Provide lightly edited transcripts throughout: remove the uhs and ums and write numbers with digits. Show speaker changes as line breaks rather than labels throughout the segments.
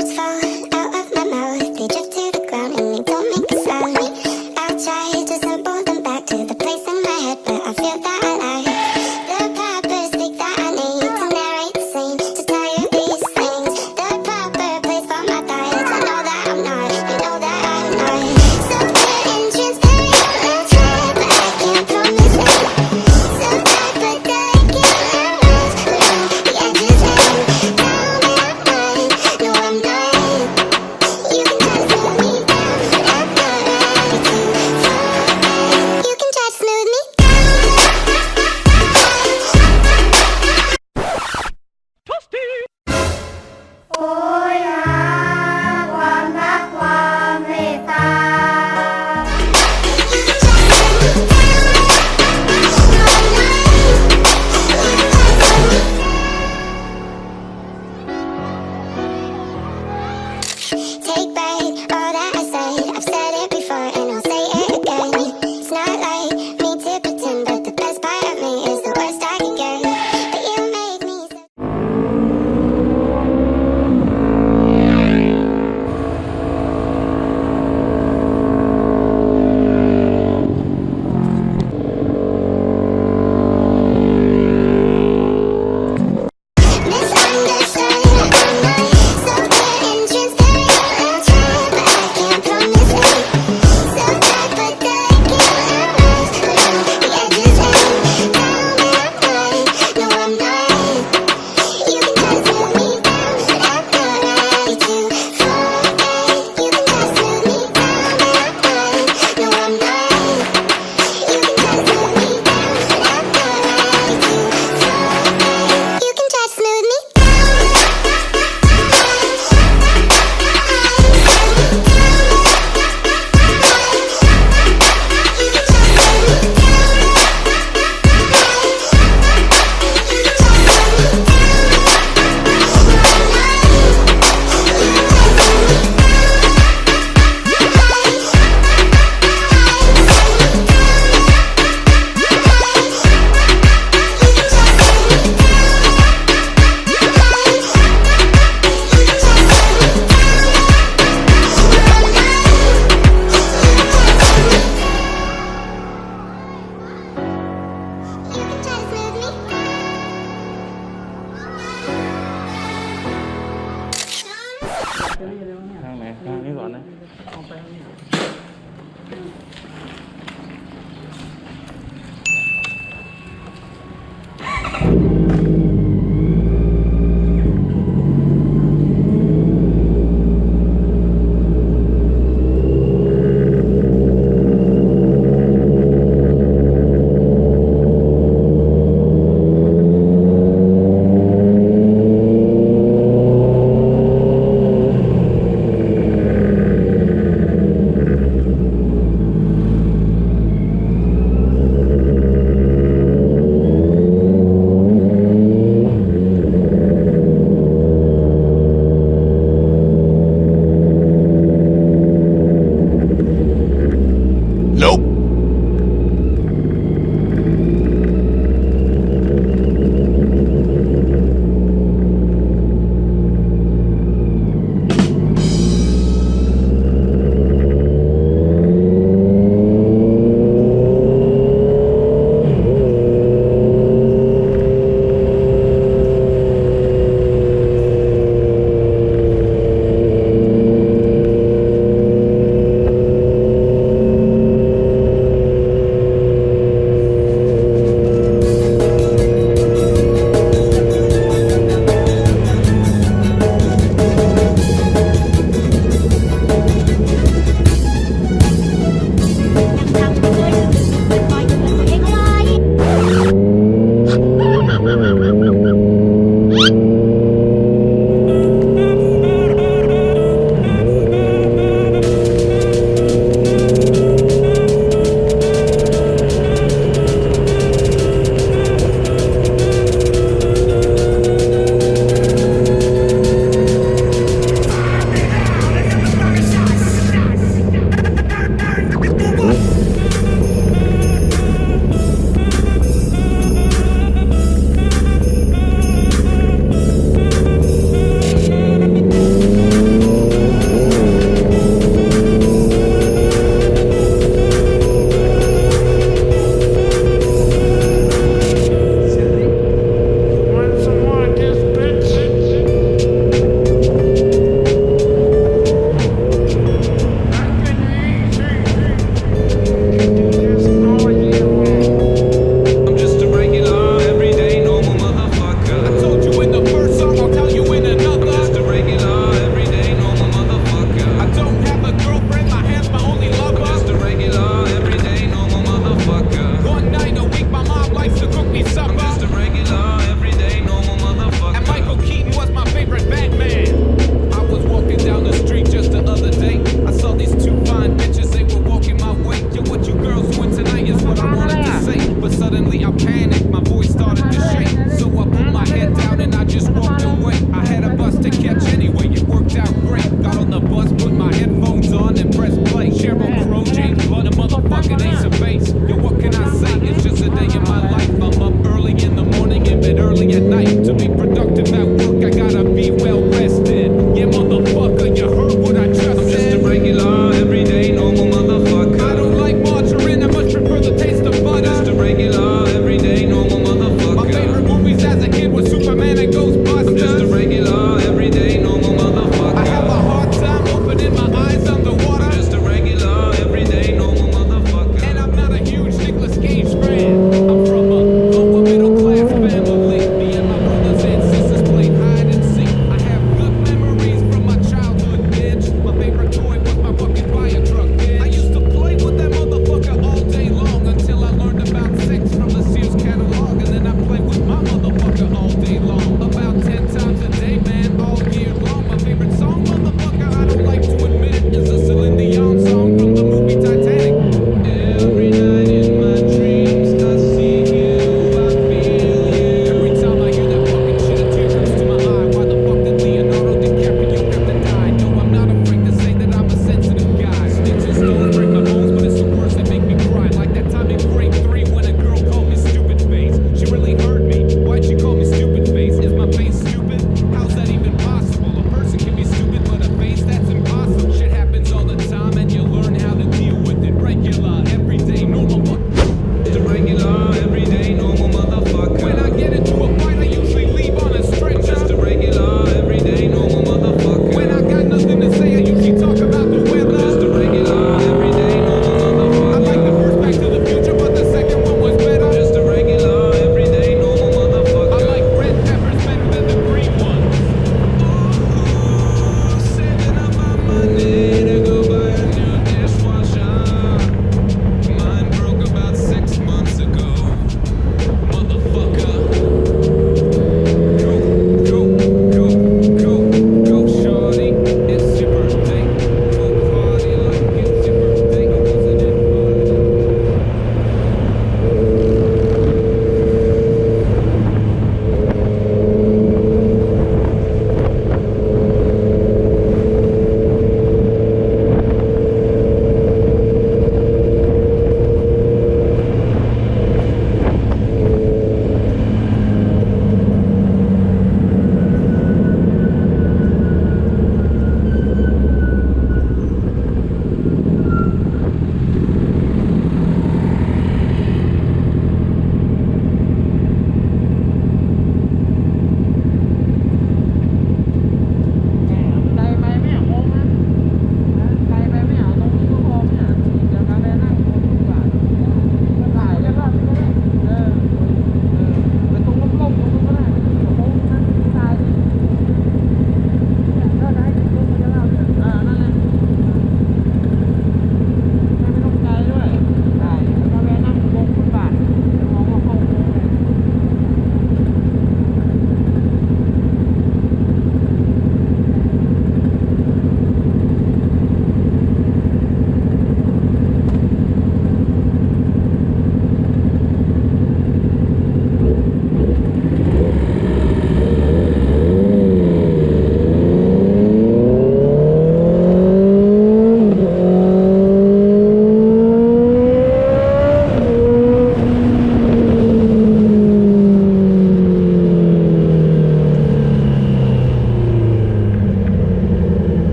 words fall out of my mouth. They drift to the ground and they don't make a sound. I try to simple them back to the place in my head, but I feel that I lie. The proper speak that I need to narrate the scene, to tell you these things. The proper place for my thoughts. I know that I'm not, you know that I'm not. So good and transparent, I'll try, but I can't promise it. So tight, but delicate, I'm lost around the edges and down my mind. No, I'm not.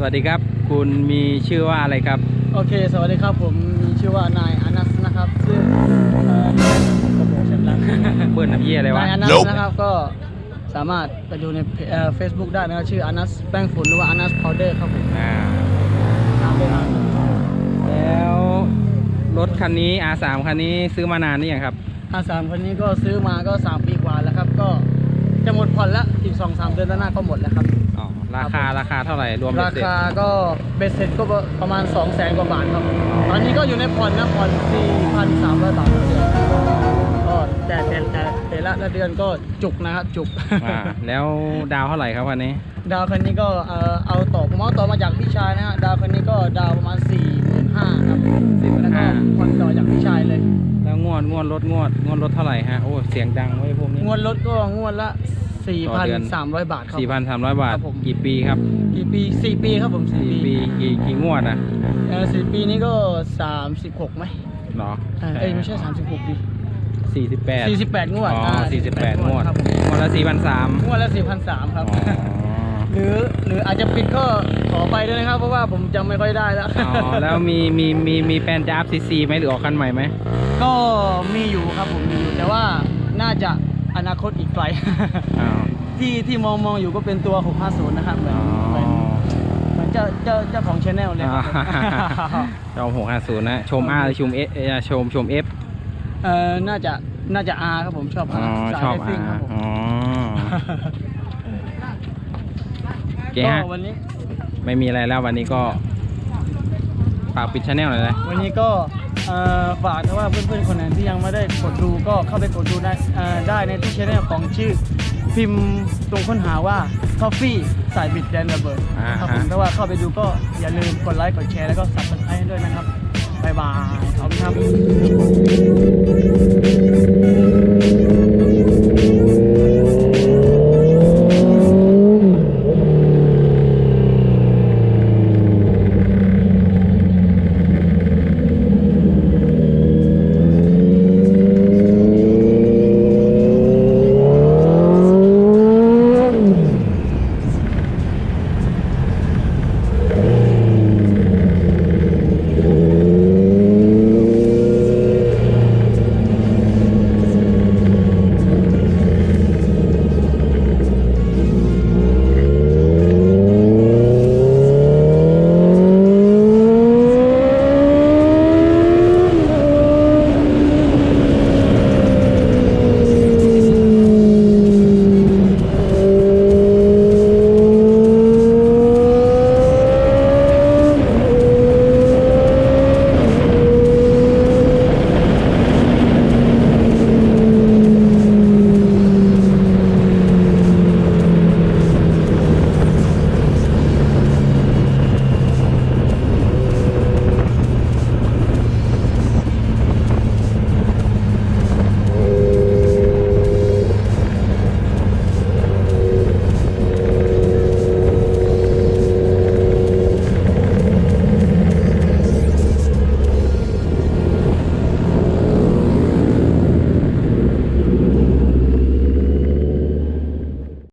วัสดีครับคุณมีชื่อว่าอะไรครับ
โอเคสวัสดีครับผมมีชื่อว่านายอนัสนะครับซึ่งกระโปรงเช่นนั้น
เบิ้ลน้ำเยี่ยอะไรวะ
นายอนัสนะครับก็สามารถไปดูในFacebook ได้นะครับชื่ออนัสแป้งฝุ่นหรือว่าอนัสพาวเดอร์ครับผม
แล้วรถคันนี้ R3 คันนี้ซื้อมานานนี่ยังครับ
R3 คันนี้ก็ซื้อมาก็3 ปีกว่าแล้วครับก็จะหมดผ่อนแล้วอีก 2-3 เดือนหน้าก็หมดแล้วครับ
อ๋อราคาเท่าไหร่รวม
ราคาก็เบ็ดเสร็จก็ประมาณ 200,000 กว่าบาทครับตอนนี้ก็อยู่ในผ่อนนะผ่อน 4,300 บาทก็แต่ละเดือนก็จุกนะครับจุก
แล้วดาวเท่าไหร่ครับคันนี้
ดาวคันนี้ก็เอาต่อผมเอาต่อมาจากพี่ชายนะฮะดาวคันนี้ก็ดาวประมาณ 45,000 ครับแล้วก็ผ่อนต่อจากพี่ชายเลย
แล้วงวดรถเท่าไหร่ฮะโอ้เสียงดังไว้พวกนี้
งวดรถก็งวดละ 4,300 บาทครับ
4,300 บาทกี่ปีครับ
กี่ปี4 ปีครับผม4 ปี
กี่งวดนะ
4 ปีนี้ก็36ไหม
หรอ
ไม่ใช่36ปี
48
งวด
48งวดงวดละ 4,300
งวดละ 4,300 ครับหรืออาจจะปิดก็ขอไปด้วยนะครับเพราะว่าผมจำไม่ค่อยได้แล้ว
แล้วมีแปลนจะอัพซีไหมหรือออกคันใหม่ไหม
ก็มีอยู่ครับผมมีอยู่แต่ว่าน่าจะอนาคตอีกไกลที่มองอยู่ก็เป็นตัว650นะครับเหมือนเจ้าของชแนลเลยครับ
เจ้า650นะชม R หรือชม F
น่าจะ R ครับผมชอบ R
ชอบ R
ครับผม
ก็วันนี้ไม่มีอะไรแล้ววันนี้ก็ฝากปิดชแนลหน่อยเลย
วันนี้ก็ฝากนะว่าเพื่อนๆคนไหนที่ยังไม่ได้กดดูก็เข้าไปกดดูได้ในที่ชแนลของชื่อพิมพ์ตรงค้นหาว่า Coffee สายบิดแดนระเบิดครับผมถ้าว่าเข้าไปดูก็อย่าลืมกดไลค์กดแชร์แล้วก็ Subscribe ให้ด้วยนะครับบ๊ายบายขอบคุณครับ